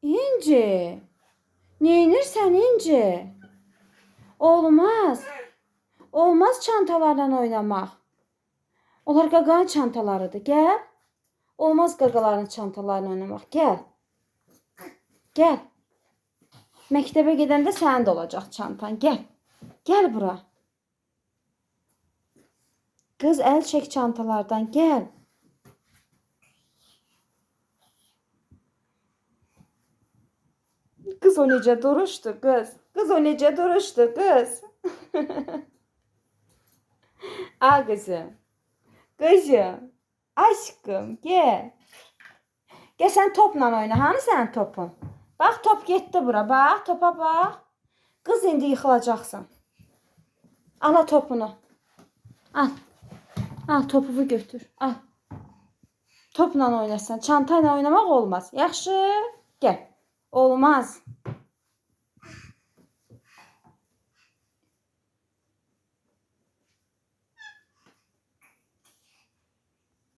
İnci. Neynirsən İnci? Olmaz. Olmaz çantalarla oynamaq. Onlar qaqanın çantalarıdır. Gəl. Olmaz qaqaların çantalarla oynamaq. Gəl. Gəl. Məktəbə gedəndə sənin də olacaq çantan. Gəl. Gəl bura. Qız əl çək çantalardan. Gəl. Qız o necə duruşdu qız. Qız o necə duruşdu qız. A qızım. Qızım. Aşkım gel. Gel sen topla oyna. Hani senin topun? Bak top gitti bura. Bak topa bak. Kız indi yıkılacaksın. Al topunu. Al. Al topumu götür. Al. Topla oynasan. Çantayla oynamak olmaz. Yaxşı. Gel. Olmaz.